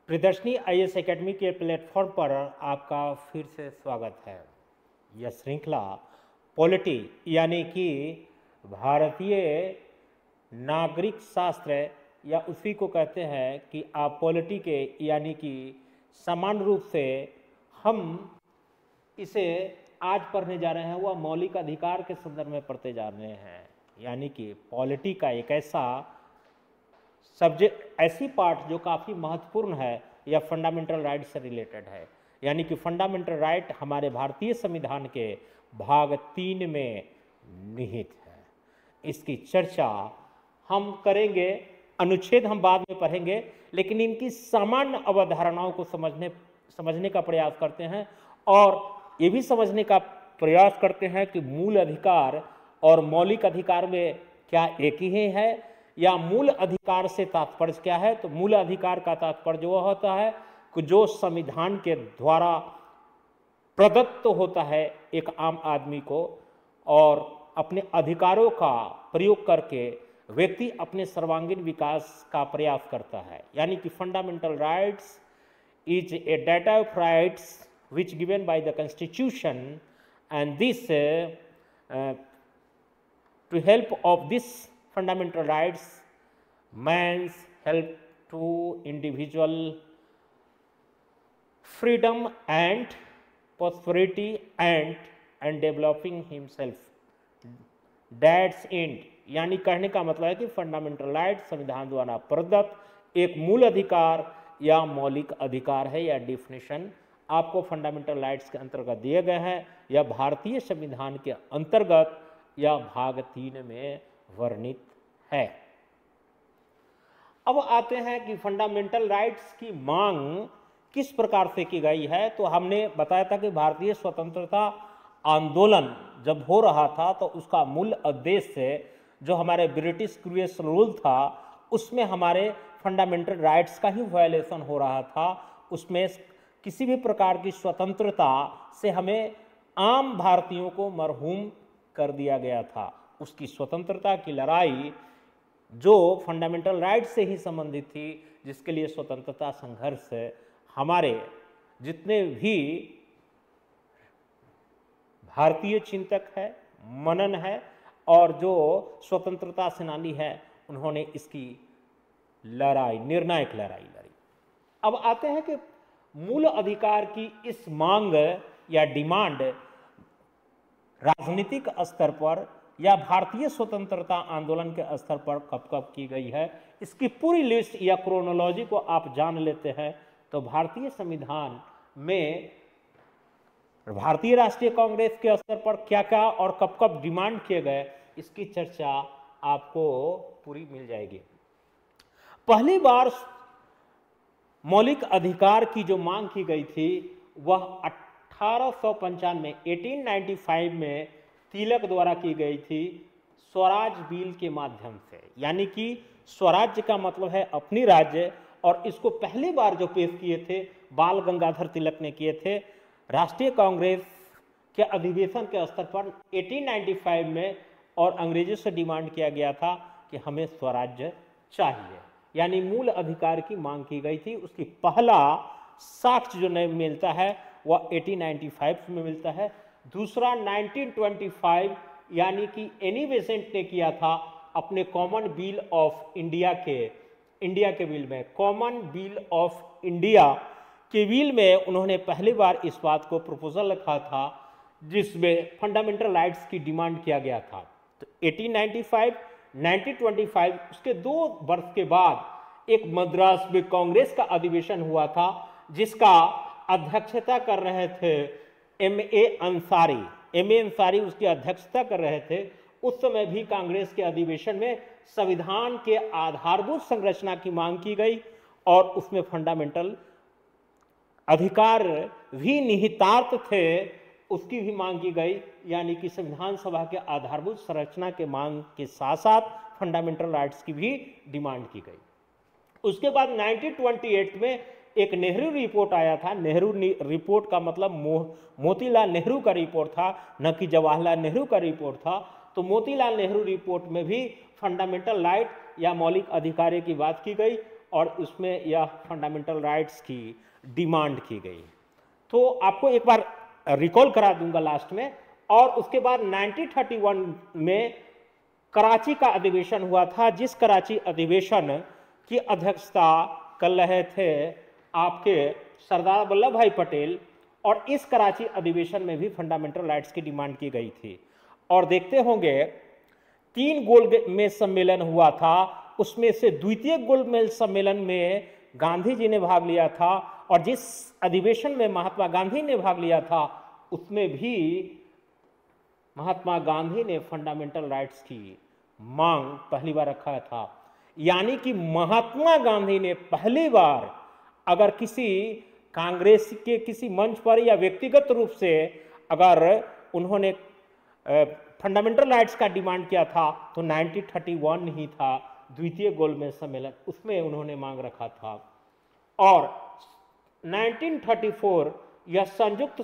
Priyadarshini IAS academy के platform पर आपका फिर से स्वागत है। यह श्रृंखला पॉलिटी यानी कि भारतीय नागरिक शास्त्र या उसी को कहते हैं कि आप पॉलिटी के यानी कि समान रूप से हम इसे आज पढ़ने जा रहे हैं वह मौलिक अधिकार के संदर्भ में पढ़ते जा रहे हैं। यानी कि पॉलिटी का एक ऐसा सब्जेक्ट, ऐसी पार्ट जो काफ़ी महत्वपूर्ण है या फंडामेंटल राइट से रिलेटेड है। यानी कि फंडामेंटल राइट हमारे भारतीय संविधान के भाग 3 में निहित है। इसकी चर्चा हम करेंगे, अनुच्छेद हम बाद में पढ़ेंगे, लेकिन इनकी सामान्य अवधारणाओं को समझने का प्रयास करते हैं और ये भी समझने का प्रयास करते हैं कि मूल अधिकार और मौलिक अधिकार में क्या एक ही है या मूल अधिकार से तात्पर्य क्या है। तो मूल अधिकार का तात्पर्य वह होता है कि जो संविधान के द्वारा प्रदत्त होता है एक आम आदमी को, और अपने अधिकारों का प्रयोग करके व्यक्ति अपने सर्वांगीण विकास का प्रयास करता है। यानी कि fundamental rights is a data of rights which given by the constitution and this to help of this fundamental rights man's help to individual freedom and prosperity and developing himself that's end। यानी कहने का मतलब है कि fundamental right संविधान द्वारा प्रदत्त एक मूल अधिकार या मौलिक अधिकार है। या डिफिनेशन आपको फंडामेंटल राइट्स के अंतर्गत दिए गए हैं या भारतीय संविधान के अंतर्गत या भाग 3 में वर्णित है। अब आते हैं कि फंडामेंटल राइट्स की मांग किस प्रकार से की गई है। तो हमने बताया था कि भारतीय स्वतंत्रता आंदोलन जब हो रहा था तो उसका मूल उद्देश्य जो हमारे ब्रिटिश क्रूएशन रूल था उसमें हमारे फंडामेंटल राइट्स का ही वायलेशन हो रहा था। उसमें किसी भी प्रकार की स्वतंत्रता से हमें आम भारतीयों को मरहूम कर दिया गया था। उसकी स्वतंत्रता की लड़ाई जो फंडामेंटल राइट से ही संबंधित थी, जिसके लिए स्वतंत्रता संघर्ष हमारे जितने भी भारतीय चिंतक है, मनन है और जो स्वतंत्रता सेनानी है, उन्होंने इसकी लड़ाई, निर्णायक लड़ाई लड़ी। अब आते हैं कि मूल अधिकार की इस मांग या डिमांड राजनीतिक स्तर पर या भारतीय स्वतंत्रता आंदोलन के स्तर पर कब कब की गई है, इसकी पूरी लिस्ट या क्रोनोलॉजी को आप जान लेते हैं तो भारतीय संविधान में भारतीय राष्ट्रीय कांग्रेस के स्तर पर क्या क्या और कब कब डिमांड किए गए, इसकी चर्चा आपको पूरी मिल जाएगी। पहली बार मौलिक अधिकार की जो मांग की गई थी वह 1895 में तिलक द्वारा की गई थी स्वराज बिल के माध्यम से। यानी कि स्वराज्य का मतलब है अपनी राज्य, और इसको पहली बार जो पेश किए थे बाल गंगाधर तिलक ने किए थे राष्ट्रीय कांग्रेस के अधिवेशन के स्तर पर 1895 में, और अंग्रेजों से डिमांड किया गया था कि हमें स्वराज्य चाहिए, यानी मूल अधिकार की मांग की गई थी। उसकी पहला साक्ष्य जो नहीं मिलता है वह 1895 में मिलता है। दूसरा 1925 यानी कि एनी बेसेंट ने किया था अपने कॉमन बिल ऑफ इंडिया के बिल में, कॉमन बिल ऑफ इंडिया के बिल में उन्होंने पहली बार इस बात को प्रपोजल रखा था जिसमें फंडामेंटल राइट्स की डिमांड किया गया था। तो 1895, 1925 उसके 2 वर्ष के बाद एक मद्रास में कांग्रेस का अधिवेशन हुआ था जिसका अध्यक्षता कर रहे थे एम.ए. अंसारी उसकी अध्यक्षता कर रहे थे। उस समय भी कांग्रेस के अधिवेशन में संविधान के आधारभूत संरचना की मांग की गई और उसमें फंडामेंटल अधिकार भी निहितार्थ थे, उसकी भी मांग की गई। यानी कि संविधान सभा के आधारभूत संरचना के मांग के साथ साथ फंडामेंटल राइट्स की भी डिमांड की गई। उसके बाद 1928 में एक नेहरू रिपोर्ट आया था। नेहरू रिपोर्ट का मतलब मोतीलाल नेहरू का रिपोर्ट था, न कि जवाहरलाल नेहरू का रिपोर्ट था। तो मोतीलाल नेहरू रिपोर्ट में भी फंडामेंटल राइट या मौलिक अधिकारों की बात की गई और उसमें यह फंडामेंटल राइट्स की डिमांड की गई। तो आपको एक बार रिकॉल करा दूंगा लास्ट में। और उसके बाद 1931 में कराची का अधिवेशन हुआ था, जिस कराची अधिवेशन की अध्यक्षता कर रहे थे आपके सरदार वल्लभ भाई पटेल। और इस कराची अधिवेशन में भी फंडामेंटल राइट्स की डिमांड की गई थी। और देखते होंगे 3 गोलमेज सम्मेलन हुआ था, उसमें से द्वितीय गोलमेज सम्मेलन में गांधी जी ने भाग लिया था, और जिस अधिवेशन में महात्मा गांधी ने भाग लिया था उसमें भी महात्मा गांधी ने फंडामेंटल राइट्स की मांग पहली बार रखा था। यानी कि महात्मा गांधी ने पहली बार अगर किसी कांग्रेस के किसी मंच पर या व्यक्तिगत रूप से अगर उन्होंने फंडामेंटल राइट्स का डिमांड किया था तो 1931 ही था, द्वितीय गोलमेज सम्मेलन, उसमें उन्होंने मांग रखा था। और 1934 यह संयुक्त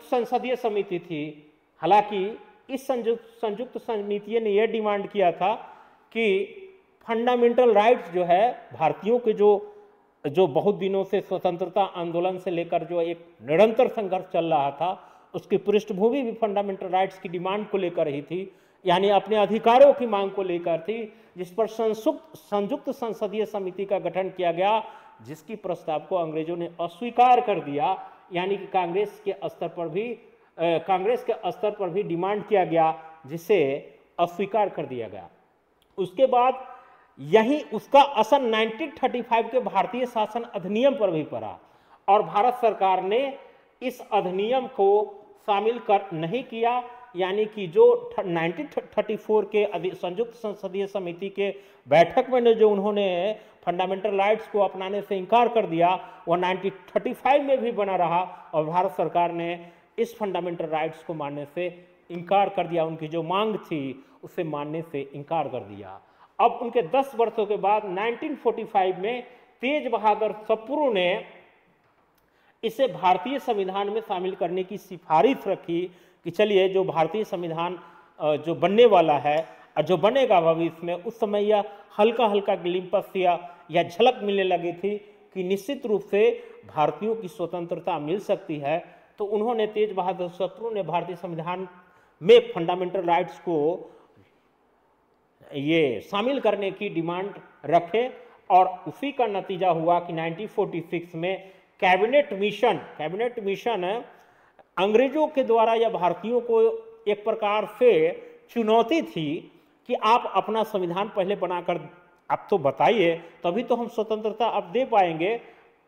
संसदीय समिति थी। हालांकि इस संयुक्त समिति ने यह डिमांड किया था कि फंडामेंटल राइट्स जो है भारतीयों के जो बहुत दिनों से स्वतंत्रता आंदोलन से लेकर जो एक निरंतर संघर्ष चल रहा था, उसकी पृष्ठभूमि भी फंडामेंटल राइट्स की डिमांड को लेकर ही थी, यानी अपने अधिकारों की मांग को लेकर थी, जिस पर संयुक्त संसदीय समिति का गठन किया गया, जिसकी प्रस्ताव को अंग्रेजों ने अस्वीकार कर दिया। यानी कि कांग्रेस के स्तर पर भी डिमांड किया गया, जिसे अस्वीकार कर दिया गया। उसके बाद यही उसका असर 1935 के भारतीय शासन अधिनियम पर भी पड़ा, और भारत सरकार ने इस अधिनियम को शामिल नहीं किया। यानी कि जो 1934 के संयुक्त संसदीय समिति के बैठक में जो उन्होंने फंडामेंटल राइट्स को अपनाने से इनकार कर दिया, वह 1935 में भी बना रहा, और भारत सरकार ने इस फंडामेंटल राइट्स को मानने से इनकार कर दिया। उनकी जो मांग थी उसे मानने से इनकार कर दिया। अब उनके 10 वर्षों के बाद 1945 में तेज बहादुर सप्रू ने इसे भारतीय संविधान में शामिल करने की सिफारिश रखी कि चलिए जो भारतीय संविधान जो बनने वाला है और जो बनेगा भविष्य में, उस समय यह हल्का हल्का ग्लिम्पस या झलक मिलने लगी थी कि निश्चित रूप से भारतीयों की स्वतंत्रता मिल सकती है। तो उन्होंने तेज बहादुर सप्रू ने भारतीय संविधान में फंडामेंटल राइट्स को ये शामिल करने की डिमांड रखे, और उसी का नतीजा हुआ कि 1946 में कैबिनेट मिशन अंग्रेजों के द्वारा या भारतीयों को एक प्रकार से चुनौती थी कि आप अपना संविधान पहले बनाकर आप तो बताइए, तभी तो हम स्वतंत्रता अब दे पाएंगे।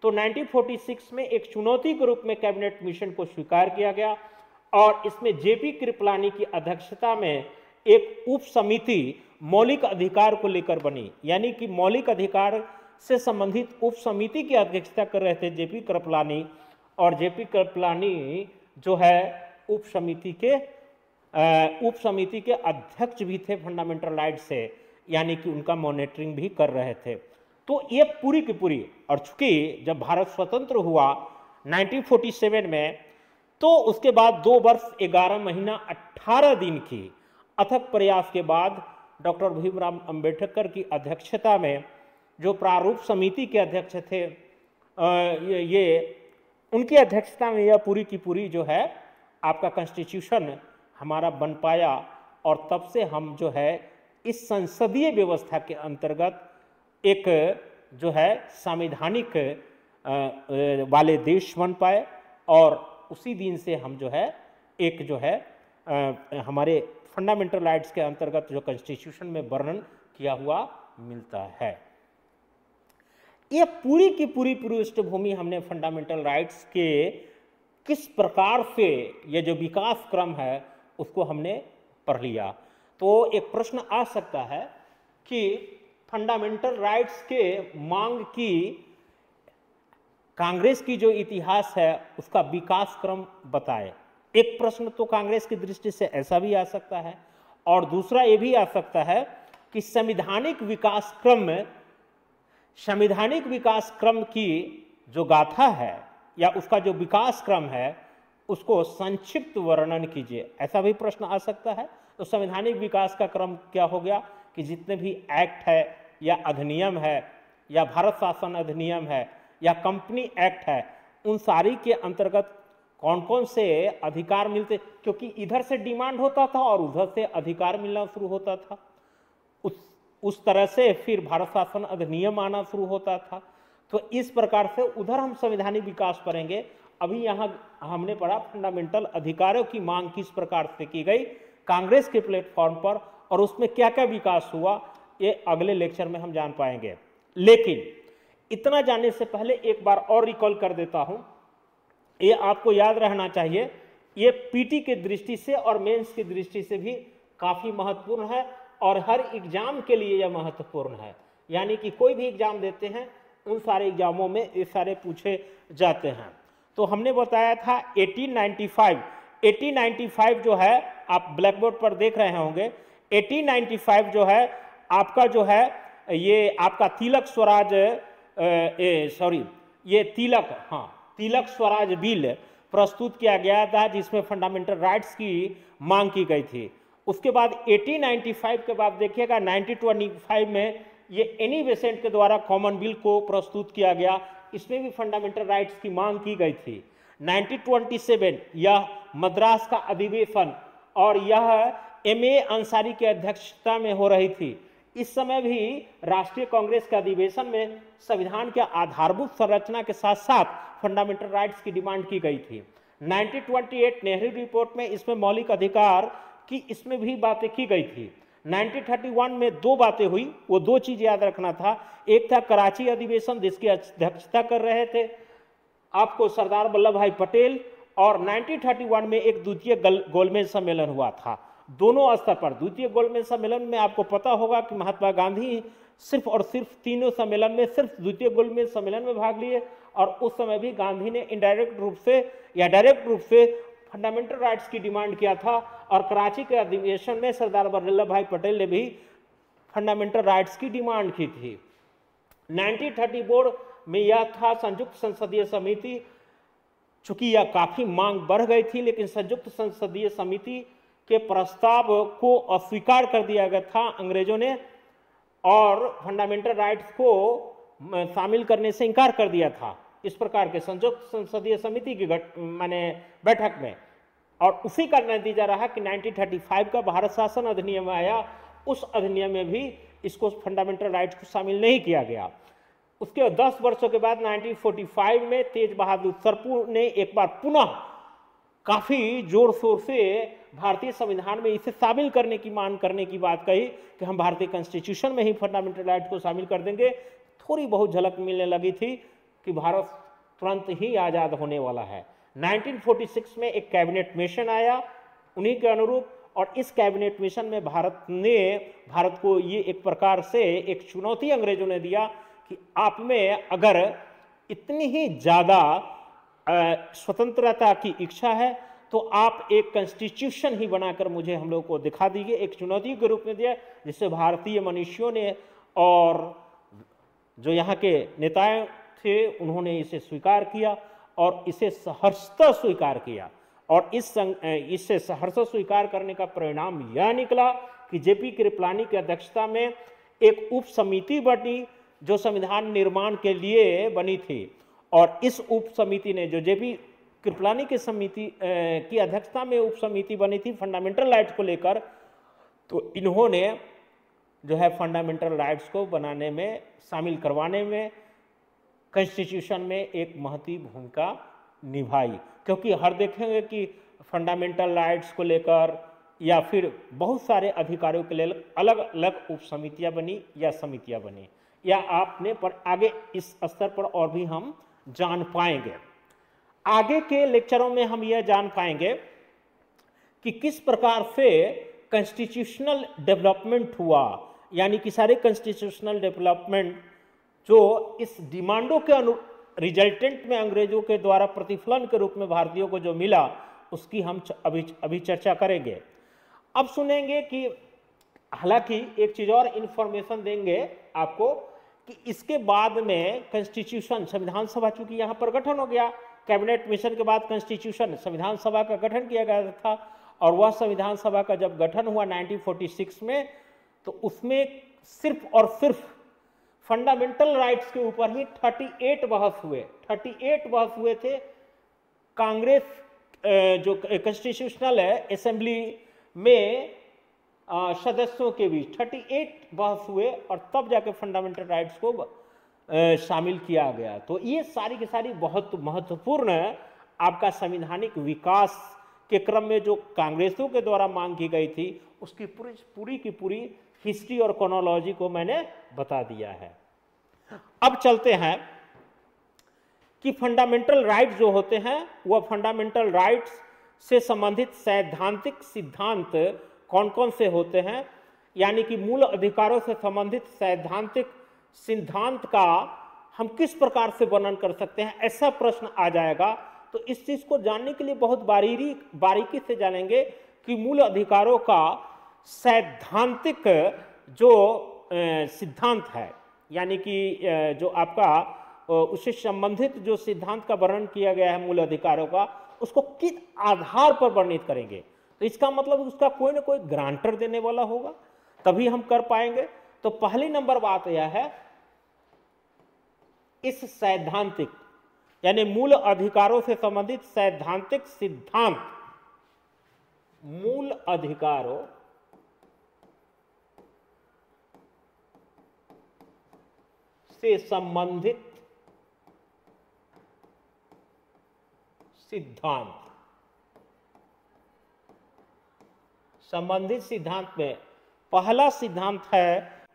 तो 1946 में एक चुनौती के रूप में कैबिनेट मिशन को स्वीकार किया गया, और इसमें जेपी कृपलानी की अध्यक्षता में एक उप समिति मौलिक अधिकार को लेकर बनी। यानी कि मौलिक अधिकार से संबंधित उप समिति की अध्यक्षता कर रहे थे जेपी कृपलानी, और जेपी कृपलानी जो है उप समिति के अध्यक्ष भी थे फंडामेंटल राइट से, यानी कि उनका मॉनिटरिंग भी कर रहे थे। तो ये पूरी की पूरी, और चूंकि जब भारत स्वतंत्र हुआ 1947 में, तो उसके बाद 2 वर्ष 11 महीना 18 दिन की अथक प्रयास के बाद डॉक्टर भीमराव अंबेडकर की अध्यक्षता में जो प्रारूप समिति के अध्यक्ष थे, ये उनकी अध्यक्षता में यह पूरी की पूरी जो है आपका कॉन्स्टिट्यूशन हमारा बन पाया। और तब से हम जो है इस संसदीय व्यवस्था के अंतर्गत एक जो है संवैधानिक वाले देश बन पाए, और उसी दिन से हम जो है एक जो है हमारे फंडामेंटल राइट्स के अंतर्गत जो कॉन्स्टिट्यूशन में वर्णन किया हुआ मिलता है। ये पूरी की पूरी पृष्ठभूमि हमने फंडामेंटल राइट्स के किस प्रकार से ये जो विकास क्रम है उसको हमने पढ़ लिया। तो एक प्रश्न आ सकता है कि फंडामेंटल राइट्स के मांग की कांग्रेस की जो इतिहास है उसका विकास क्रम बताए। एक प्रश्न तो कांग्रेस की दृष्टि से ऐसा भी आ सकता है, और दूसरा ये भी आ सकता है कि संवैधानिक विकास क्रम की जो गाथा है या उसका जो विकास क्रम है उसको संक्षिप्त वर्णन कीजिए, ऐसा भी प्रश्न आ सकता है। तो संवैधानिक विकास का क्रम क्या हो गया कि जितने भी एक्ट है या अधिनियम है या भारत शासन अधिनियम है या कंपनी एक्ट है, उन सारी के अंतर्गत कौन कौन से अधिकार मिलते, क्योंकि इधर से डिमांड होता था और उधर से अधिकार मिलना शुरू होता था। उस तरह से फिर भारत शासन अधिनियम आना शुरू होता था। तो इस प्रकार से उधर हम संवैधानिक विकास पढ़ेंगे। अभी यहाँ हमने पढ़ा फंडामेंटल अधिकारों की मांग किस प्रकार से की गई कांग्रेस के प्लेटफॉर्म पर, और उसमें क्या क्या विकास हुआ, ये अगले लेक्चर में हम जान पाएंगे। लेकिन इतना जानने से पहले एक बार और रिकॉल कर देता हूं, ये आपको याद रहना चाहिए, ये पीटी की दृष्टि से और मेंस की दृष्टि से भी काफी महत्वपूर्ण है और हर एग्जाम के लिए यह महत्वपूर्ण है। यानी कि कोई भी एग्जाम देते हैं उन सारे एग्जामों में ये सारे पूछे जाते हैं। तो हमने बताया था 1895 जो है, आप ब्लैक बोर्ड पर देख रहे होंगे, 1895 जो है आपका जो है ये आपका तिलक स्वराज ये तिलक स्वराज बिल प्रस्तुत किया गया था, जिसमें फंडामेंटल राइट्स की मांग की गई थी। उसके बाद 1895 के बाद देखिएगा 1925 में ये एनी बेसेंट के द्वारा कॉमन बिल को प्रस्तुत किया गया, इसमें भी फंडामेंटल राइट्स की मांग की गई थी। 1927 यह मद्रास का अधिवेशन और यह एमए अंसारी की अध्यक्षता में हो रही थी। इस समय भी राष्ट्रीय कांग्रेस के अधिवेशन में संविधान के आधारभूत संरचना के साथ साथ फंडामेंटल राइट्स की डिमांड की गई थी। 1928 नेहरू रिपोर्ट में इसमें मौलिक अधिकार की इसमें भी बातें की गई थी। 1931 में दो बातें हुई, वो दो चीज याद रखना था। एक था कराची अधिवेशन जिसकी अध्यक्षता कर रहे थे आपको सरदार वल्लभ भाई पटेल, और 1931 में एक द्वितीय गोलमेज सम्मेलन हुआ था। दोनों स्तर पर द्वितीय गोलमेज सम्मेलन में आपको पता होगा कि महात्मा गांधी सिर्फ और सिर्फ तीनों सम्मेलन में सिर्फ द्वितीय गोलमेज सम्मेलन में भाग लिए, और उस समय भी गांधी ने इनडायरेक्ट रूप से या डायरेक्ट रूप से फंडामेंटल राइट्स की डिमांड किया था, और कराची के अधिवेशन में सरदार वल्लभ भाई पटेल ने भी फंडामेंटल राइट्स की डिमांड की थी। 1934 में यह था संयुक्त संसदीय समिति, चूंकि यह काफी मांग बढ़ गई थी, लेकिन संयुक्त संसदीय समिति के प्रस्ताव को अस्वीकार कर दिया गया था अंग्रेजों ने, और फंडामेंटल राइट्स को शामिल करने से इनकार कर दिया था इस प्रकार के संयुक्त संसदीय समिति की बैठक में। और उसी का नतीजा रहा कि 1935 का भारत शासन अधिनियम आया, उस अधिनियम में भी इसको फंडामेंटल राइट्स को शामिल नहीं किया गया। उसके 10 वर्षों के बाद 1945 में तेज बहादुर सरपू ने एक बार पुनः काफी जोर शोर से भारतीय संविधान में इसे शामिल करने की मांग करने की बात कही कि हम भारतीय कॉन्स्टिट्यूशन में ही फंडामेंटल राइट को शामिल कर देंगे। थोड़ी बहुत झलक मिलने लगी थी कि भारत तुरंत ही आजाद होने वाला है। 1946 में एक कैबिनेट मिशन आया उन्हीं के अनुरूप, और इस कैबिनेट मिशन में भारत को ये एक प्रकार से एक चुनौती अंग्रेजों ने दिया कि आप में अगर इतनी ही ज्यादा स्वतंत्रता की इच्छा है तो आप एक कॉन्स्टिट्यूशन ही बनाकर मुझे हम लोग को दिखा दीजिए। एक चुनौती के रूप में दिया, जिससे भारतीय मनुष्यों ने और जो यहाँ के नेता थे उन्होंने इसे स्वीकार किया और इसे सहर्षतः स्वीकार किया। और इससे सहर्षतः स्वीकार करने का परिणाम यह निकला कि जेपी कृपलानी की अध्यक्षता में एक उप समिति बनी जो संविधान निर्माण के लिए बनी थी, और इस उप समिति ने जो जेपी कृपलानी की समिति की अध्यक्षता में उप समिति बनी थी फंडामेंटल राइट्स को लेकर, तो इन्होंने जो है फंडामेंटल राइट्स को बनाने में, शामिल करवाने में कॉन्स्टिट्यूशन में एक महत्वपूर्ण भूमिका निभाई। क्योंकि हर देखेंगे कि फंडामेंटल राइट्स को लेकर या फिर बहुत सारे अधिकारों के लिए अलग अलग उप समितियां बनी या समितियां बनी, या आपने पर आगे इस स्तर पर और भी हम जान पाएंगे। आगे के लेक्चरों में हम यह जान पाएंगे कि किस प्रकार से कॉन्स्टिट्यूशनल डेवलपमेंट हुआ, यानी कि सारे कॉन्स्टिट्यूशनल डेवलपमेंट जो इस डिमांडों के रिजल्टेंट में अंग्रेजों के द्वारा प्रतिफलन के रूप में भारतीयों को जो मिला, उसकी हम अभी चर्चा करेंगे। अब सुनेंगे कि हालांकि एक चीज और इंफॉर्मेशन देंगे आपको कि इसके बाद में कॉन्स्टिट्यूशन, संविधान सभा चूंकि यहाँ पर गठन हो गया, कैबिनेट मिशन के बाद कॉन्स्टिट्यूशन संविधान सभा का गठन किया गया था, और वह संविधान सभा का जब गठन हुआ 1946 में, तो उसमें सिर्फ और सिर्फ फंडामेंटल राइट्स के ऊपर ही 38 बहस हुए, 38 बहस हुए थे कांग्रेस जो कॉन्स्टिट्यूशनल असेंबली में सदस्यों के बीच 38 बहस हुए और तब जाके फंडामेंटल राइट्स को शामिल किया गया। तो ये सारी की सारी बहुत महत्वपूर्ण आपका संवैधानिक विकास के क्रम में जो कांग्रेसों के द्वारा मांग की गई थी उसकी पूरी की पूरी हिस्ट्री और क्रोनोलॉजी को मैंने बता दिया है। अब चलते हैं कि फंडामेंटल राइट्स जो होते हैं वह फंडामेंटल राइट्स से संबंधित सैद्धांतिक सिद्धांत कौन कौन से होते हैं, यानी कि मूल अधिकारों से संबंधित सैद्धांतिक सिद्धांत का हम किस प्रकार से वर्णन कर सकते हैं, ऐसा प्रश्न आ जाएगा। तो इस चीज को जानने के लिए बहुत बारीकी से जानेंगे कि मूल अधिकारों का सैद्धांतिक जो सिद्धांत है, यानी कि जो आपका उससे संबंधित जो सिद्धांत का वर्णन किया गया है मूल अधिकारों का, उसको किस आधार पर वर्णित करेंगे। तो इसका मतलब उसका कोई ना कोई ग्रांटर देने वाला होगा, तभी हम कर पाएंगे। तो पहली नंबर बात यह है, इस सैद्धांतिक यानी मूल अधिकारों से संबंधित सैद्धांतिक सिद्धांत मूल अधिकारों से संबंधित सिद्धांत में पहला सिद्धांत है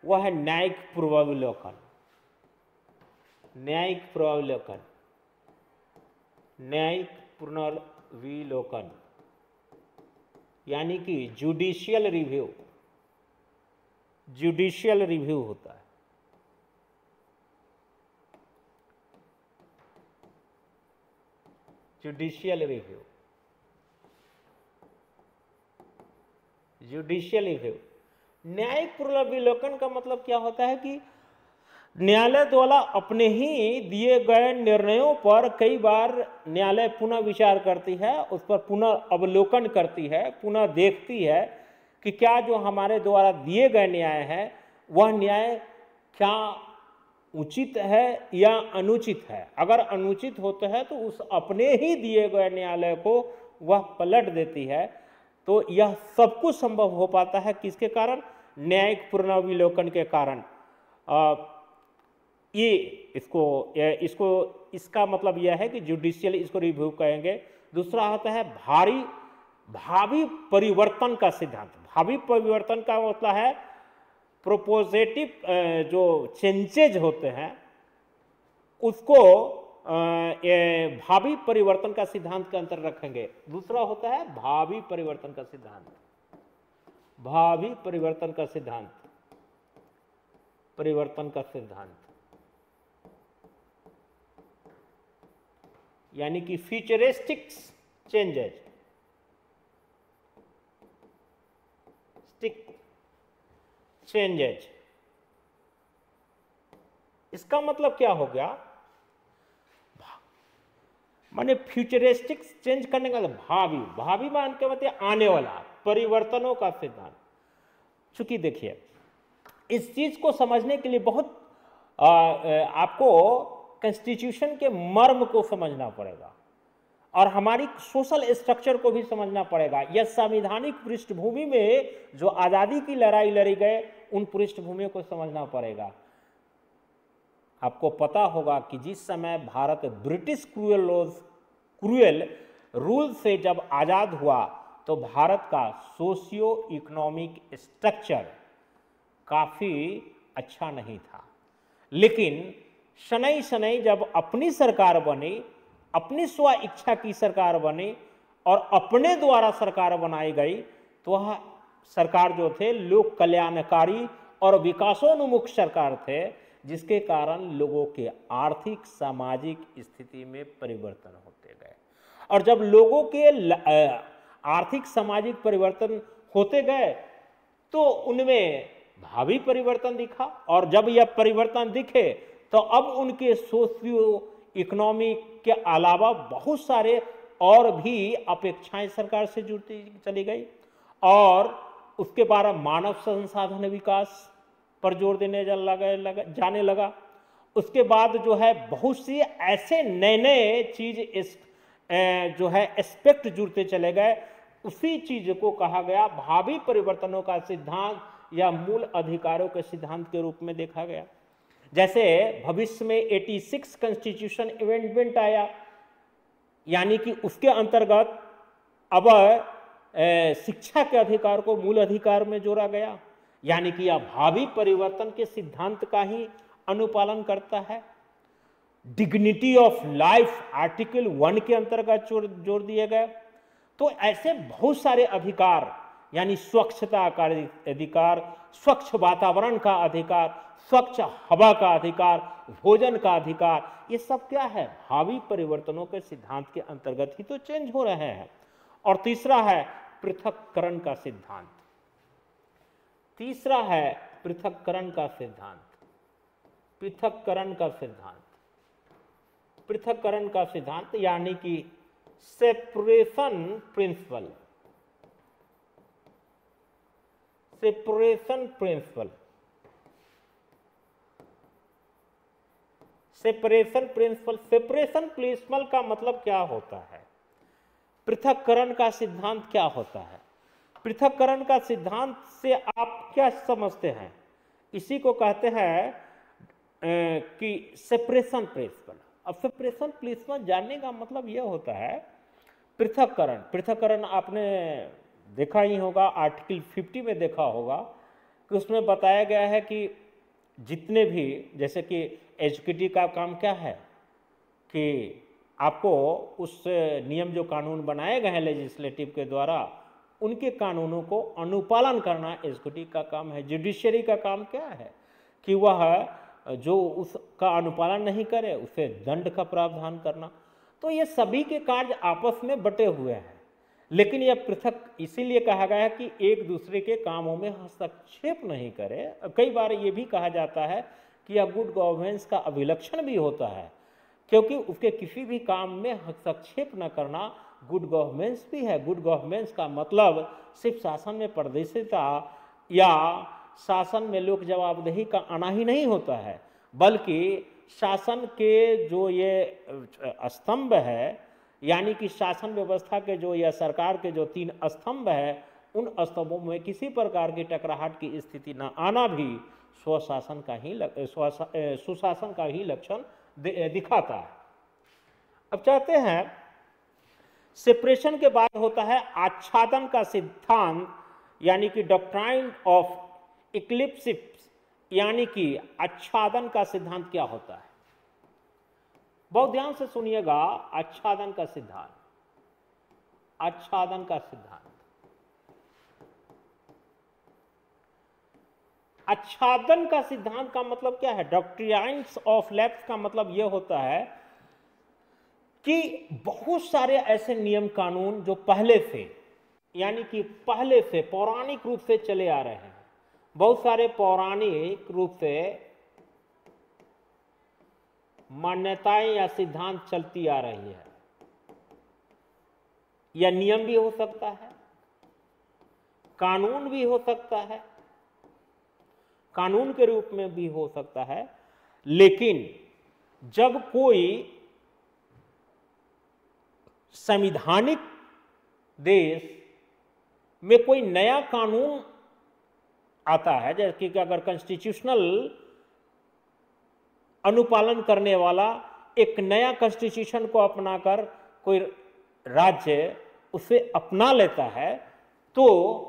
वह है न्यायिक पूर्वावलोकन। न्यायिक पूर्वावलोकन, न्यायिक पुनर्विलोकन यानी कि जुडिशियल रिव्यू, जुडिशियल रिव्यू होता है। Judicial review, judicial review. न्यायिक पुनर्विलोकन का मतलब क्या होता है कि न्यायालय द्वारा अपने ही दिए गए निर्णयों पर कई बार न्यायालय पुनः विचार करती है, उस पर पुनः अवलोकन करती है, पुनः देखती है कि क्या जो हमारे द्वारा दिए गए न्याय है वह न्याय क्या उचित है या अनुचित है। अगर अनुचित होता है तो उस अपने ही दिए गए न्यायालय को वह पलट देती है। तो यह सब कुछ संभव हो पाता है किसके कारण? न्यायिक पुनर्विलोकन के कारण। इसका मतलब यह है कि जुडिशियल इसको रिव्यू कहेंगे। दूसरा आता है भावी परिवर्तन का सिद्धांत। भावी परिवर्तन का मतलब है प्रोपोजिटिव जो चेंजेज होते हैं उसको भावी परिवर्तन का सिद्धांत के अंतर रखेंगे। दूसरा होता है भावी परिवर्तन का सिद्धांत, भावी परिवर्तन का सिद्धांत, परिवर्तन का सिद्धांत यानी कि फ्यूचरिस्टिक चेंजेज, चेंजेज। इसका मतलब क्या हो गया? माने फ्यूचरिस्टिक चेंज करने का भावी मान के मतलब आने वाला परिवर्तनों का सिद्धांत। चूंकि देखिए इस चीज को समझने के लिए बहुत आपको कॉन्स्टिट्यूशन के मर्म को समझना पड़ेगा और हमारी सोशल स्ट्रक्चर को भी समझना पड़ेगा। यह संवैधानिक पृष्ठभूमि में जो आजादी की लड़ाई लड़ी गए उन पृष्ठभूमि को समझना पड़ेगा। आपको पता होगा कि जिस समय भारत ब्रिटिश क्रूएल रूल से जब आजाद हुआ तो भारत का सोशियो इकोनॉमिक स्ट्रक्चर काफी अच्छा नहीं था। लेकिन शनै शनै जब अपनी सरकार बनी, अपनी स्व इच्छा की सरकार बनी और अपने द्वारा सरकार बनाई गई, तो वह सरकार जो थे लोक कल्याणकारी और विकासोन्मुख सरकार थे, जिसके कारण लोगों के आर्थिक सामाजिक स्थिति में परिवर्तन होते गए। और जब लोगों के आर्थिक सामाजिक परिवर्तन होते गए तो उनमें भावी परिवर्तन दिखा, और जब यह परिवर्तन दिखे तो अब उनके सोशियो इकोनॉमिक के अलावा बहुत सारे और भी अपेक्षाएं सरकार से जुड़ती चली गई और उसके बाद मानव संसाधन विकास पर जोर देने जाने लगा। उसके बाद जो है बहुत सी ऐसे नए नए चीज इस जो है एस्पेक्ट जुड़ते चले गए। उसी चीज को कहा गया भावी परिवर्तनों का सिद्धांत या मूल अधिकारों के सिद्धांत के रूप में देखा गया। जैसे भविष्य में 86 कॉन्स्टिट्यूशन अमेंडमेंट आया, यानी कि उसके अंतर्गत अब शिक्षा के अधिकार को मूल अधिकार में जोड़ा गया, यानी कि यह भावी परिवर्तन के सिद्धांत का ही अनुपालन करता है। डिग्निटी ऑफ लाइफ आर्टिकल 1 के अंतर्गत जोड़ दिए गए। तो ऐसे बहुत सारे अधिकार, यानी स्वच्छता का अधिकार, स्वच्छ वातावरण का अधिकार, स्वच्छ हवा का अधिकार, भोजन का अधिकार, ये सब क्या है, भावी परिवर्तनों के सिद्धांत के अंतर्गत ही तो चेंज हो रहे हैं। और तीसरा है पृथक्करण का सिद्धांत। तीसरा है पृथक्करण का सिद्धांत। पृथक्करण का सिद्धांत, पृथक्करण का सिद्धांत यानी कि separation principle. Separation principle, separation principle. Separation principle का मतलब क्या होता है, पृथक्करण का सिद्धांत क्या होता है? पृथक्करण का सिद्धांत से आप क्या समझते हैं? इसी को कहते हैं कि सेपरेशन प्रिंसिपल। अब सेपरेशन प्रिंसिपल जानने का मतलब यह होता है पृथक्करण। पृथक्करण आपने देखा ही होगा, आर्टिकल 50 में देखा होगा कि उसमें बताया गया है कि जितने भी, जैसे कि एजुकेटिव का काम क्या है कि आपको उस नियम जो कानून बनाए गए हैं लेजिस्लेटिव के द्वारा, उनके कानूनों को अनुपालन करना एग्जीक्यूटिव का काम है। जुडिशरी का काम क्या है कि वह जो उसका अनुपालन नहीं करे उसे दंड का प्रावधान करना। तो ये सभी के कार्य आपस में बटे हुए हैं, लेकिन यह पृथक इसीलिए कहा गया है कि एक दूसरे के कामों में हस्तक्षेप नहीं करे। कई बार ये भी कहा जाता है कि यह गुड गवर्नेंस का अभिलक्षण भी होता है, क्योंकि उसके किसी भी काम में हस्तक्षेप न करना गुड गवर्नेंस भी है। गुड गवर्नेंस का मतलब सिर्फ शासन में पारदर्शिता या शासन में लोक जवाबदेही का आना ही नहीं होता है, बल्कि शासन के जो ये स्तंभ है, यानी कि शासन व्यवस्था के जो या सरकार के जो 3 स्तंभ है, उन स्तंभों में किसी प्रकार की टकराहट की स्थिति न आना भी स्वशासन का ही सुशासन का ही लक्षण दिखाता है। अब चाहते हैं सेपरेशन के बाद होता है आच्छादन का सिद्धांत, यानी कि डॉक्ट्राइन ऑफ इक्लिप्सिस, यानी कि आच्छादन का सिद्धांत क्या होता है? बहुत ध्यान से सुनिएगा। आच्छादन का सिद्धांत, आच्छादन का सिद्धांत, आच्छादन का सिद्धांत का मतलब क्या है? डॉक्ट्राइन्स ऑफ लैप्स का मतलब यह होता है कि बहुत सारे ऐसे नियम कानून जो पहले से, यानी कि पहले से पौराणिक रूप से चले आ रहे हैं, बहुत सारे पौराणिक रूप से मान्यताएं या सिद्धांत चलती आ रही है, या नियम भी हो सकता है, कानून भी हो सकता है, कानून के रूप में भी हो सकता है। लेकिन जब कोई संवैधानिक देश में कोई नया कानून आता है, जैसे कि अगर कॉन्स्टिट्यूशनल अनुपालन करने वाला एक नया कॉन्स्टिट्यूशन को अपनाकर कोई राज्य उसे अपना लेता है, तो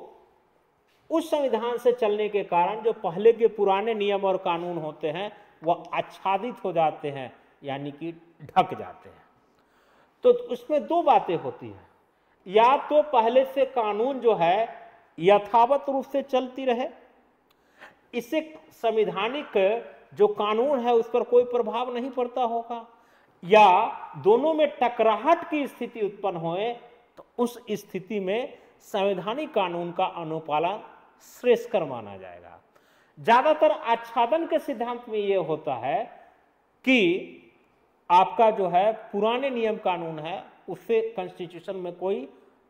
उस संविधान से चलने के कारण जो पहले के पुराने नियम और कानून होते हैं वह आच्छादित हो जाते हैं, यानी कि ढक जाते हैं। तो उसमें 2 बातें होती हैं, या तो पहले से कानून जो है यथावत रूप से चलती रहे, इससे संवैधानिक जो कानून है उस पर कोई प्रभाव नहीं पड़ता होगा, या दोनों में टकराहट की स्थिति उत्पन्न होए तो उस स्थिति में संवैधानिक कानून का अनुपालन श्रेयस्कर माना जाएगा। ज्यादातर आच्छादन के सिद्धांत में यह होता है कि आपका जो है पुराने नियम कानून है उससे कॉन्स्टिट्यूशन में कोई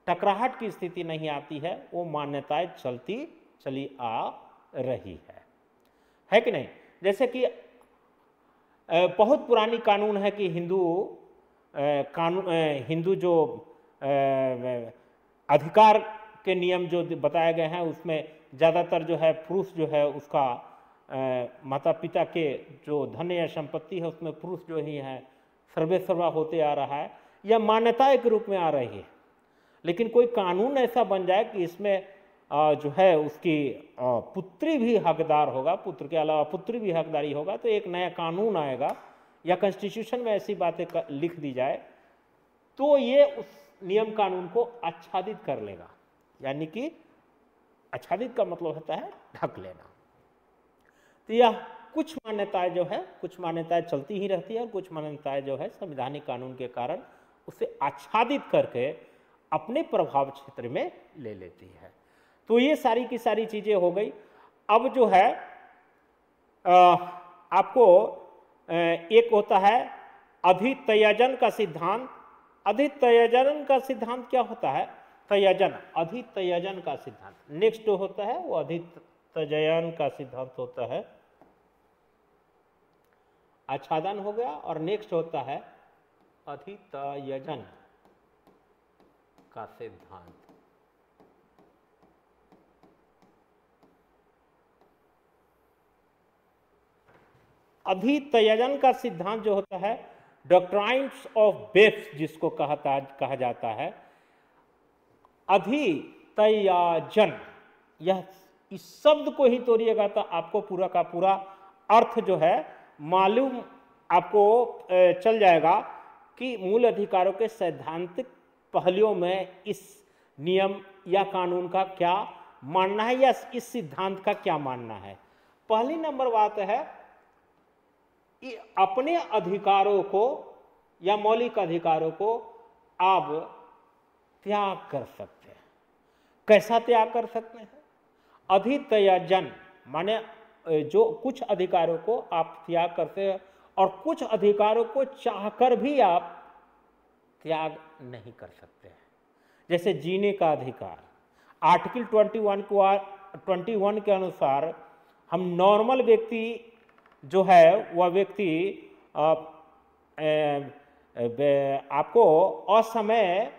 टकराहट की स्थिति नहीं आती है, वो मान्यताएं चलती चली आ रही है कि नहीं। जैसे कि बहुत पुरानी कानून है कि हिंदू जो अधिकार के नियम जो बताए गए हैं उसमें ज़्यादातर जो है पुरुष जो है उसका माता पिता के जो धन या संपत्ति है उसमें पुरुष जो ही है सर्वेसर्वा होते आ रहा है, या मान्यताएं के रूप में आ रही है। लेकिन कोई कानून ऐसा बन जाए कि इसमें जो है उसकी पुत्री भी हकदार होगा, पुत्र के अलावा पुत्री भी हकदारी होगा, तो एक नया कानून आएगा या कॉन्स्टिट्यूशन में ऐसी बातें लिख दी जाए तो ये उस नियम कानून को आच्छादित कर लेगा। यानी कि आच्छादित का मतलब होता है ढक लेना। तो यह कुछ मान्यताएं जो है, कुछ मान्यताएं चलती ही रहती है और कुछ मान्यताएं जो है संवैधानिक कानून के कारण उसे आच्छादित करके अपने प्रभाव क्षेत्र में ले लेती है। तो ये सारी की सारी चीजें हो गई। अब जो है आपको एक होता है अधितयजन का सिद्धांत। अधितयजन का सिद्धांत क्या होता है? तयजन, अधितयजन का सिद्धांत। नेक्स्ट जो होता है वो अधितयजन का सिद्धांत होता है, आच्छादन हो गया, और नेक्स्ट होता है अधितयजन का सिद्धांत। अधितयजन का सिद्धांत जो होता है डॉक्ट्राइन्स ऑफ बेप्स जिसको कहा जाता है। अधितयजन, यह इस शब्द को ही तोड़िएगा तो आपको पूरा का पूरा अर्थ जो है मालूम आपको चल जाएगा कि मूल अधिकारों के सैद्धांतिक पहलुओं में इस नियम या कानून का क्या मानना है या इस सिद्धांत का क्या मानना है। पहली नंबर बात है कि अपने अधिकारों को या मौलिक अधिकारों को आप त्याग कर सकते हैं। कैसा त्याग कर सकते हैं? अधितयजन माने जो कुछ अधिकारों को आप त्याग करते हैं और कुछ अधिकारों को चाहकर भी आप त्याग नहीं कर सकते हैं। जैसे जीने का अधिकार, आर्टिकल 21 के अनुसार हम नॉर्मल व्यक्ति जो है वह व्यक्ति आपको असमय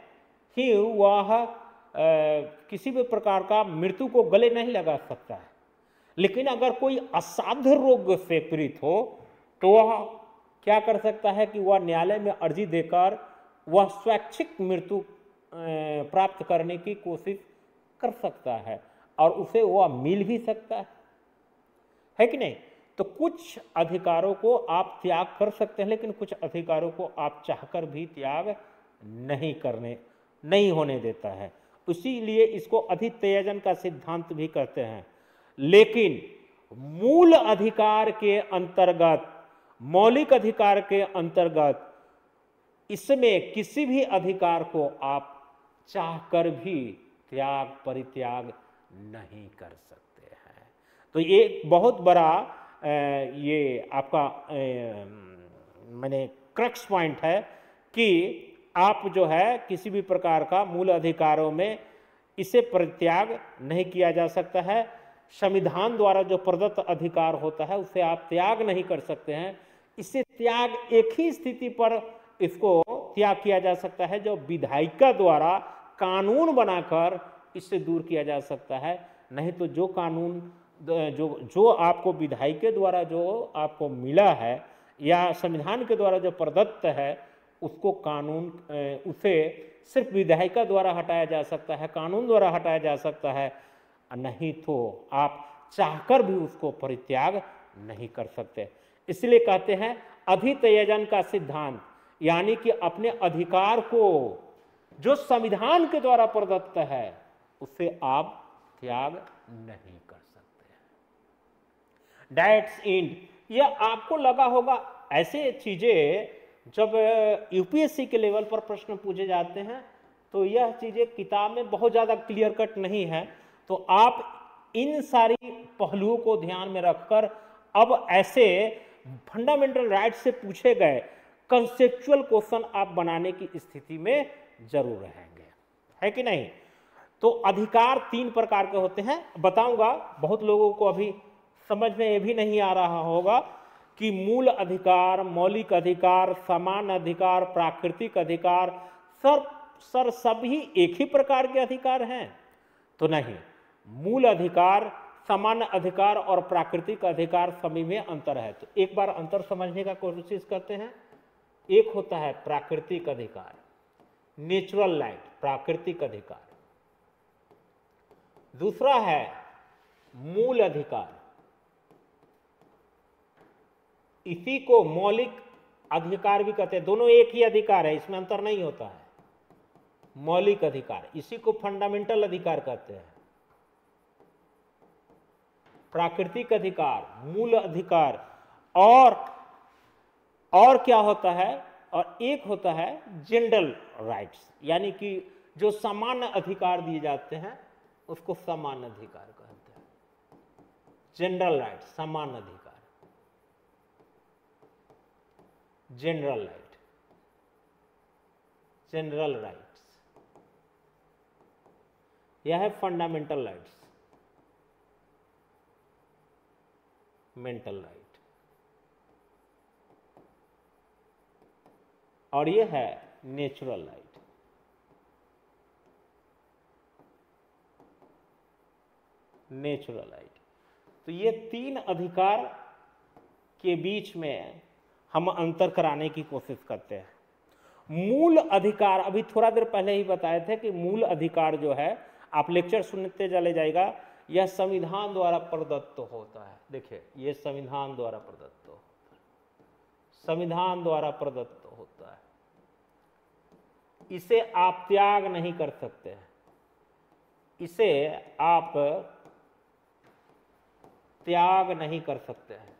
ही वह किसी भी प्रकार का मृत्यु को गले नहीं लगा सकता है। लेकिन अगर कोई असाध्य रोग से पीड़ित हो तो वह क्या कर सकता है कि वह न्यायालय में अर्जी देकर वह स्वैच्छिक मृत्यु प्राप्त करने की कोशिश कर सकता है और उसे वह मिल भी सकता है कि नहीं। तो कुछ अधिकारों को आप त्याग कर सकते हैं, लेकिन कुछ अधिकारों को आप चाहकर भी त्याग नहीं होने देता है। इसीलिए इसको अधितयजन का सिद्धांत भी कहते हैं। लेकिन मूल अधिकार के अंतर्गत, मौलिक अधिकार के अंतर्गत इसमें किसी भी अधिकार को आप चाहकर भी त्याग परित्याग नहीं कर सकते हैं। तो ये बहुत बड़ा ये आपका माने क्रक्स पॉइंट है कि आप जो है किसी भी प्रकार का मूल अधिकारों में इसे परित्याग नहीं किया जा सकता है। संविधान द्वारा जो प्रदत्त अधिकार होता है उसे आप त्याग नहीं कर सकते हैं। इसे त्याग एक ही स्थिति पर इसको त्याग किया जा सकता है जो विधायिका द्वारा कानून बनाकर इससे दूर किया जा सकता है। नहीं तो जो कानून जो आपको विधायिका के द्वारा जो आपको मिला है या संविधान के द्वारा जो प्रदत्त है उसको कानून उसे सिर्फ विधायिका द्वारा हटाया जा सकता है, कानून द्वारा हटाया जा सकता है, नहीं तो आप चाहकर भी उसको परित्याग नहीं कर सकते। इसलिए कहते हैं अधितयजन का सिद्धांत, यानी कि अपने अधिकार को जो संविधान के द्वारा प्रदत्त है उसे आप त्याग नहीं कर सकते। That's and. यह आपको लगा होगा ऐसे चीजें जब यूपीएससी के लेवल पर प्रश्न पूछे जाते हैं तो यह चीजें किताब में बहुत ज्यादा क्लियर कट नहीं है। तो आप इन सारी पहलुओं को ध्यान में रखकर अब ऐसे फंडामेंटल राइट से पूछे गए कंसेप्चुअल क्वेश्चन आप बनाने की स्थिति में जरूर रहेंगे, है कि नहीं। तो अधिकार 3 प्रकार के होते हैं, बताऊंगा। बहुत लोगों को अभी समझ में ये भी नहीं आ रहा होगा कि मूल अधिकार, मौलिक अधिकार, समान अधिकार, प्राकृतिक अधिकार, सभी एक ही प्रकार के अधिकार हैं। तो नहीं, मूल अधिकार, सामान्य अधिकार और प्राकृतिक अधिकार सभी में अंतर है। तो एक बार अंतर समझने का कोशिश करते हैं। एक होता है प्राकृतिक अधिकार, नेचुरल राइट, प्राकृतिक अधिकार। दूसरा है मूल अधिकार, इसी को मौलिक अधिकार भी कहते हैं। दोनों एक ही अधिकार है, इसमें अंतर नहीं होता है। मौलिक अधिकार, इसी को फंडामेंटल अधिकार कहते हैं। प्राकृतिक अधिकार, मूल अधिकार, और क्या होता है, और एक होता है जनरल राइट्स, यानी कि जो सामान्य अधिकार दिए जाते हैं उसको सामान्य अधिकार कहते हैं। जनरल राइट, सामान्य अधिकार, जनरल राइट, जनरल राइट्स। यह है फंडामेंटल राइट्स, मेंटल राइट, और यह है नेचुरल राइट। Natural right. तो ये 3 अधिकार के बीच में हम अंतर कराने की कोशिश करते हैं। मूल अधिकार, अभी थोड़ा देर पहले ही बताए थे कि मूल अधिकार जो है, आप लेक्चर सुनते चले जाएगा, यह संविधान द्वारा प्रदत्त होता है। देखिए, यह संविधान द्वारा प्रदत्त होता है, संविधान द्वारा प्रदत्त होता है। इसे आप त्याग नहीं कर सकते हैं, इसे आप त्याग नहीं कर सकते हैं,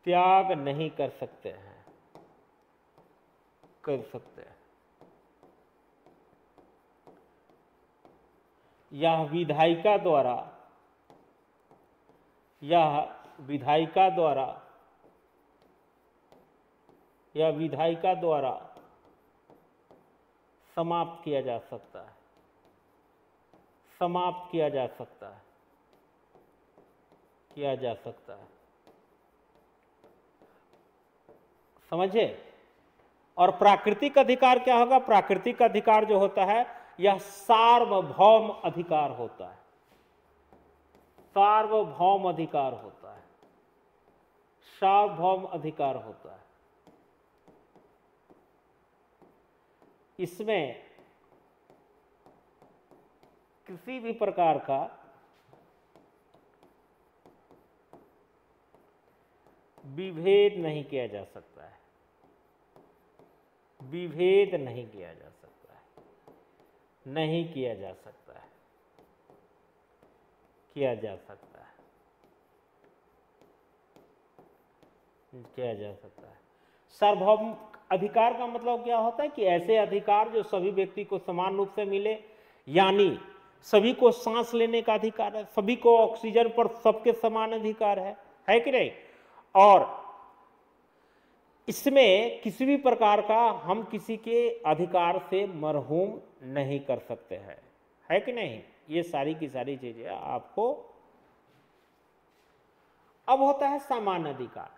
त्याग नहीं कर सकते हैं, कर सकते हैं। यह विधायिका द्वारा, यह विधायिका द्वारा, यह विधायिका द्वारा समाप्त किया जा सकता है, समाप्त किया जा सकता है, किया जा सकता है। समझे। और प्राकृतिक अधिकार क्या होगा? प्राकृतिक अधिकार जो होता है यह सार्वभौम अधिकार होता है, सार्वभौम अधिकार होता है, सार्वभौम अधिकार होता है। इसमें किसी भी प्रकार का विभेद नहीं किया जा सकता है, विभेद नहीं किया जा सकता है, नहीं किया जा सकता है, किया जा सकता है, किया जा सकता है। सार्वभौम अधिकार का मतलब क्या होता है कि ऐसे अधिकार जो सभी व्यक्ति को समान रूप से मिले, यानी सभी को सांस लेने का अधिकार है, सभी को ऑक्सीजन पर सबके समान अधिकार है कि नहीं। और इसमें किसी भी प्रकार का हम किसी के अधिकार से मरहूम नहीं कर सकते हैं, है कि नहीं। ये सारी की सारी चीजें आपको। अब होता है सामान्य अधिकार।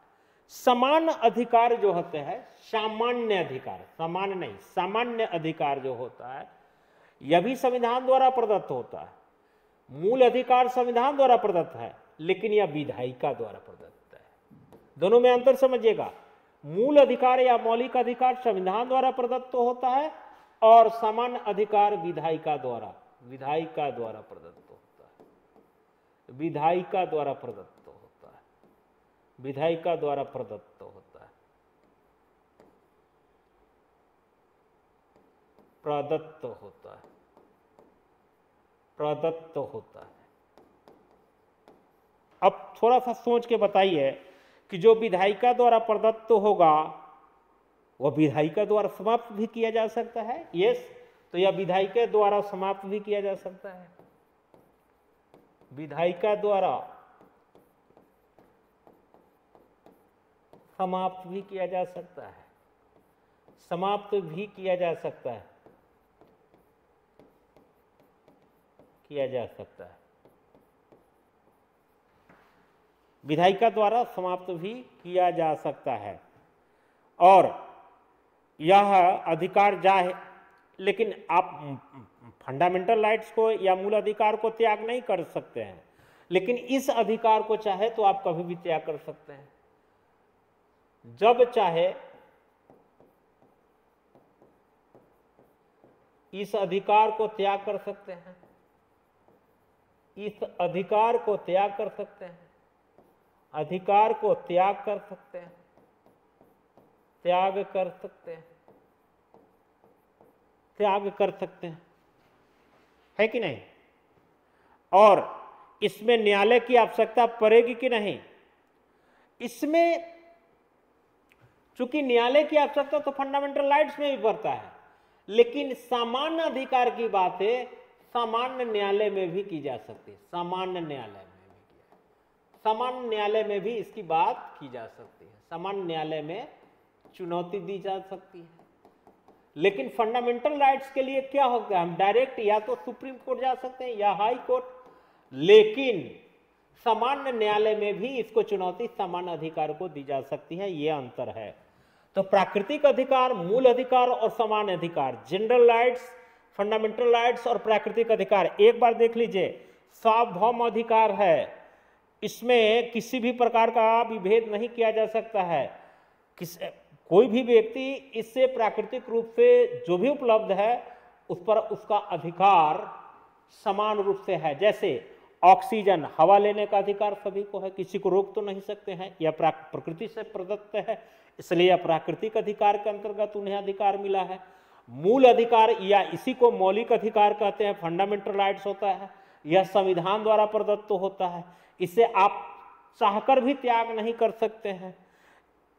सामान्य अधिकार जो होते हैं, सामान्य अधिकार, सामान्य नहीं, सामान्य अधिकार जो होता है यह भी संविधान द्वारा प्रदत्त होता है। मूल अधिकार संविधान द्वारा प्रदत्त है, लेकिन यह विधायिका द्वारा प्रदत्त है। दोनों में अंतर समझिएगा। मूल अधिकार या मौलिक अधिकार संविधान द्वारा प्रदत्त होता है और सामान्य अधिकार विधायिका द्वारा, विधायिका द्वारा प्रदत्त होता है, विधायिका द्वारा प्रदत्त होता है, विधायिका द्वारा प्रदत्त होता है, प्रदत्त होता है, प्रदत्त होता है। अब थोड़ा सा सोच के बताइए कि जो विधायिका द्वारा प्रदत्त होगा वह विधायिका द्वारा समाप्त भी किया जा सकता है। यस, तो यह विधायिका द्वारा समाप्त भी किया जा सकता है, विधायिका द्वारा समाप्त भी किया जा सकता है, समाप्त भी किया जा सकता है। किया जा सकता है, विधायिका द्वारा समाप्त भी किया जा सकता है। और यह अधिकार जाए, लेकिन आप फंडामेंटल राइट्स को या मूल अधिकार को त्याग नहीं कर सकते हैं, लेकिन इस अधिकार को चाहे तो आप कभी भी त्याग कर सकते हैं। जब चाहे इस अधिकार को त्याग कर सकते हैं, इस अधिकार को त्याग कर सकते हैं, अधिकार को त्याग कर सकते हैं, त्याग कर सकते हैं, त्याग कर सकते हैं, है कि नहीं? और इसमें न्यायालय की आवश्यकता पड़ेगी कि नहीं? इसमें चूंकि न्यायालय की आवश्यकता तो फंडामेंटल राइट्स में भी पड़ता है, लेकिन सामान्य अधिकार की बातें सामान्य न्यायालय में भी की जा सकती है, सामान्य न्यायालय में भी इसकी बात की जा सकती है, सामान्य न्यायालय में चुनौती दी जा सकती है। लेकिन फंडामेंटल राइट्स के लिए क्या होगा, हम डायरेक्ट या तो सुप्रीम कोर्ट जा सकते हैं या हाई कोर्ट, लेकिन सामान्य न्यायालय में भी इसको चुनौती सामान्य अधिकार को दी जा सकती है, यह अंतर है। तो प्राकृतिक अधिकार, मूल अधिकार और सामान्य अधिकार, जनरल राइट्स, फंडामेंटल राइट्स और प्राकृतिक अधिकार, एक बार देख लीजिए। सार्वभौम अधिकार है, इसमें किसी भी प्रकार का विभेद नहीं किया जा सकता है। कोई भी व्यक्ति इससे प्राकृतिक रूप से जो भी उपलब्ध है उस पर उसका अधिकार समान रूप से है। जैसे ऑक्सीजन, हवा लेने का अधिकार सभी को है, किसी को रोक तो नहीं सकते हैं, यह प्रकृति से प्रदत्त है, इसलिए यह प्राकृतिक अधिकार के अंतर्गत उन्हें अधिकार मिला है। मूल अधिकार या इसी को मौलिक अधिकार कहते हैं, फंडामेंटल राइट्स होता है, यह संविधान द्वारा प्रदत्त होता है, इसे आप चाहकर भी त्याग नहीं कर सकते हैं।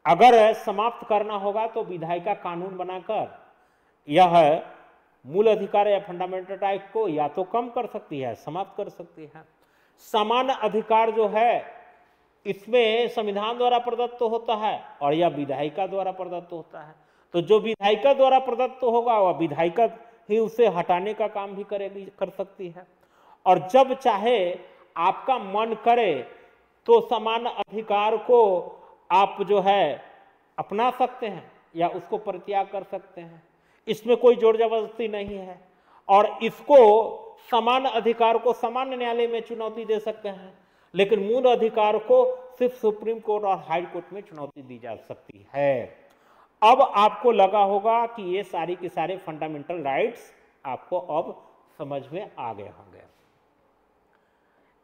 अगर समाप्त करना होगा तो विधायिका कानून बनाकर यह मूल अधिकार या फंडामेंटल राइट को या तो कम कर सकती है, समाप्त कर सकती है। सामान्य अधिकार जो है इसमें संविधान द्वारा प्रदत्त होता है और यह विधायिका द्वारा प्रदत्त होता है। तो जो विधायिका द्वारा प्रदत्त होगा वह विधायिका ही उसे हटाने का काम भी कर सकती है। और जब चाहे आपका मन करे तो सामान्य अधिकार को आप जो है अपना सकते हैं या उसको परित्याग कर सकते हैं, इसमें कोई जोर जबरदस्ती नहीं है। और इसको सामान्य अधिकार को सामान्य न्यायालय में चुनौती दे सकते हैं, लेकिन मूल अधिकार को सिर्फ सुप्रीम कोर्ट और हाई कोर्ट में चुनौती दी जा सकती है। अब आपको लगा होगा कि ये सारी के सारे फंडामेंटल राइट्स आपको अब समझ में आ गए होंगे।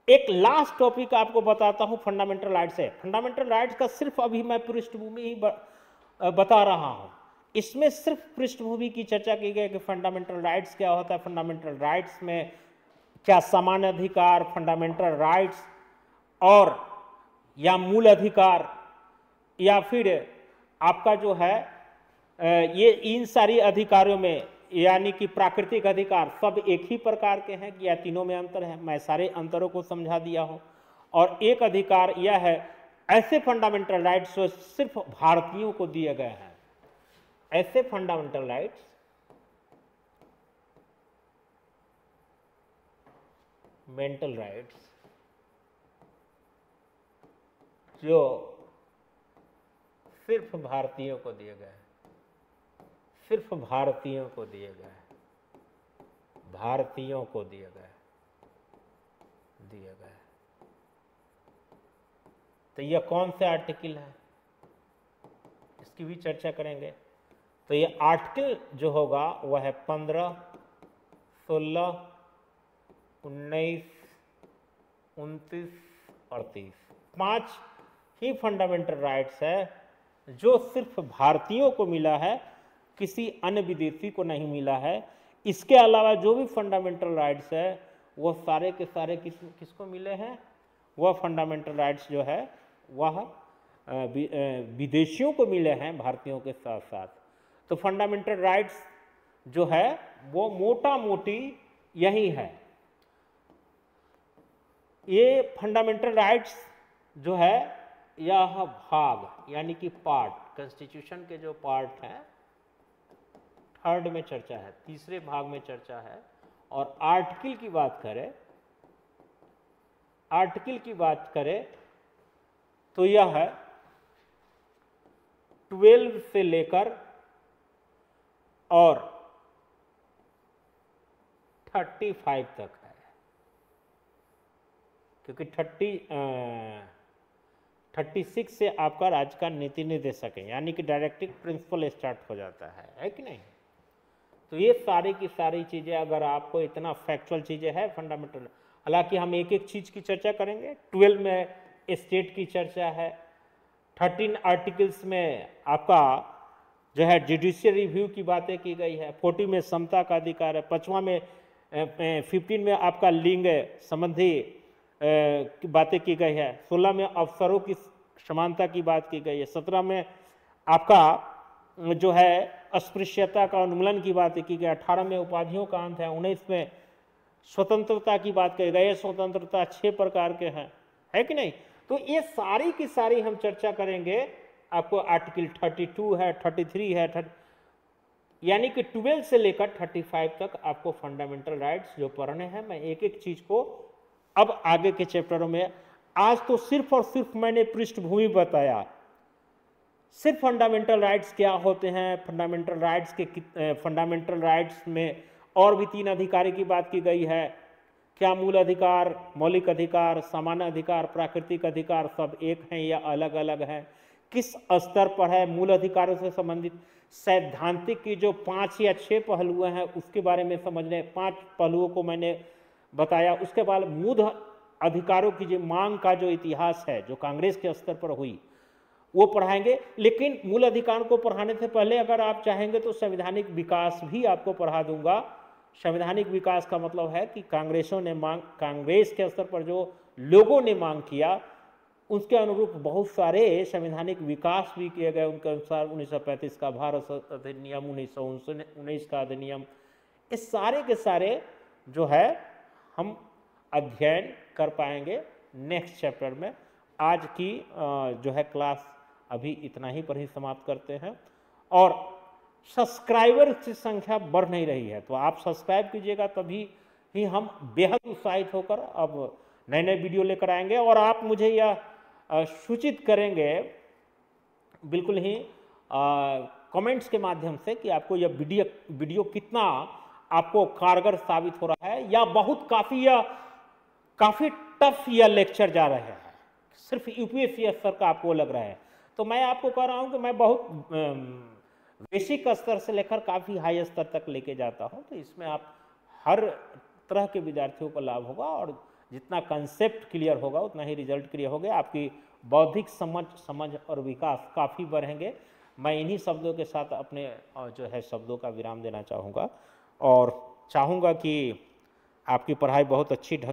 एक लास्ट टॉपिक आपको बताता हूं फंडामेंटल राइट्स है। फंडामेंटल राइट्स का सिर्फ अभी मैं पृष्ठभूमि ही बता रहा हूं, इसमें सिर्फ पृष्ठभूमि की चर्चा की गई कि फंडामेंटल राइट्स क्या होता है, फंडामेंटल राइट्स में क्या सामान्य अधिकार, फंडामेंटल राइट्स और या मूल अधिकार या फिर आपका जो है ये इन सारी अधिकारों में यानी कि प्राकृतिक अधिकार सब एक ही प्रकार के हैं या तीनों में अंतर है। मैं सारे अंतरों को समझा दिया हूं। और एक अधिकार यह है, ऐसे फंडामेंटल राइट्स जो सिर्फ भारतीयों को दिए गए हैं, ऐसे फंडामेंटल राइट्स मेंटल राइट्स जो सिर्फ भारतीयों को दिए गए, सिर्फ भारतीयों को दिए गए, भारतीयों को दिए गए। तो यह कौन से आर्टिकल है, इसकी भी चर्चा करेंगे। तो ये आर्टिकल जो होगा वह है 15, 16, 19, 29 और 30। 5 ही फंडामेंटल राइट्स है जो सिर्फ भारतीयों को मिला है, किसी अन्य विदेशी को नहीं मिला है। इसके अलावा जो भी फंडामेंटल राइट्स है वो सारे के सारे किसको मिले हैं, वह फंडामेंटल राइट्स जो है वह विदेशियों को मिले हैं भारतीयों के साथ साथ। तो फंडामेंटल राइट्स जो है वो मोटा मोटी यही है। ये फंडामेंटल राइट्स जो है यह भाग यानी कि पार्ट, कॉन्स्टिट्यूशन के जो पार्ट हैं, थर्ड में चर्चा है, तीसरे भाग में चर्चा है और आर्टिकल की बात करें, आर्टिकल की बात करें तो यह है 12 से लेकर और 35 तक है, क्योंकि 36 से आपका राज्य का नीति निर्देशक है, यानी कि डायरेक्टिव प्रिंसिपल स्टार्ट हो जाता है कि नहीं। तो ये सारी की सारी चीजें, अगर आपको इतना फैक्चुअल चीजें है फंडामेंटल, हालांकि हम एक एक चीज की चर्चा करेंगे। 12 में स्टेट की चर्चा है, 13 आर्टिकल्स में आपका जो है जुडिशियल रिव्यू की बातें की गई है, 40 में समता का अधिकार है, 5वां में 15 में आपका लिंग संबंधी की बातें की गई है, 16 में अवसरों की समानता की बात की गई है, 17 में आपका जो है अस्पृश्यता का उन्मूलन की बात की गई, 18 में उपाधियों का अंत है, 19 में स्वतंत्रता की बात कही गई है। स्वतंत्रता 6 प्रकार के हैं, है कि नहीं। तो ये सारी की सारी हम चर्चा करेंगे। आपको आर्टिकल 32 है, 33 है, यानी कि 12 से लेकर 35 तक आपको फंडामेंटल राइट्स जो पढ़ने हैं। मैं एक एक चीज को अब आगे के चैप्टरों में, आज तो सिर्फ और सिर्फ मैंने पृष्ठभूमि बताया, सिर्फ फंडामेंटल राइट्स क्या होते हैं, फंडामेंटल राइट्स में और भी 3 अधिकारों की बात की गई है। क्या मूल अधिकार, मौलिक अधिकार, सामान्य अधिकार, प्राकृतिक अधिकार सब एक हैं या अलग अलग हैं, किस स्तर पर है, मूल अधिकारों से संबंधित सैद्धांतिक की जो 5 या 6 पहलू हैं उसके बारे में समझने, 5 पहलुओं को मैंने बताया। उसके बाद मूल अधिकारों की जो मांग का जो इतिहास है, जो कांग्रेस के स्तर पर हुई, वो पढ़ाएंगे। लेकिन मूल अधिकार को पढ़ाने से पहले अगर आप चाहेंगे तो संवैधानिक विकास भी आपको पढ़ा दूंगा। संवैधानिक विकास का मतलब है कि कांग्रेस के स्तर पर जो लोगों ने मांग किया उसके अनुरूप बहुत सारे संवैधानिक विकास भी किए गए। उनके अनुसार 1935 का भारत अधिनियम, 1919 का अधिनियम, ये सारे के सारे जो है हम अध्ययन कर पाएंगे नेक्स्ट चैप्टर में। आज की जो है क्लास अभी इतना ही पर ही समाप्त करते हैं। और सब्सक्राइबर की संख्या बढ़ नहीं रही है, तो आप सब्सक्राइब कीजिएगा, तभी ही हम बेहद उत्साहित होकर अब नए नए वीडियो लेकर आएंगे। और आप मुझे यह सूचित करेंगे बिल्कुल ही कमेंट्स के माध्यम से कि आपको यह वीडियो कितना आपको कारगर साबित हो रहा है, या बहुत काफी टफ यह लेक्चर जा रहे हैं, सिर्फ यूपीएससी स्तर का आपको लग रहा है। तो मैं आपको कह रहा हूं कि मैं बहुत बेसिक स्तर से लेकर काफी हाई स्तर तक लेके जाता हूं, तो इसमें आप हर तरह के विद्यार्थियों को लाभ होगा, और जितना कंसेप्ट क्लियर होगा उतना ही रिजल्ट क्लियर होगा। आपकी बौद्धिक समझ और विकास काफी बढ़ेंगे। मैं इन्हीं शब्दों के साथ अपने जो है शब्दों का विराम देना चाहूँगा, और चाहूँगा कि आपकी पढ़ाई बहुत अच्छी ढंग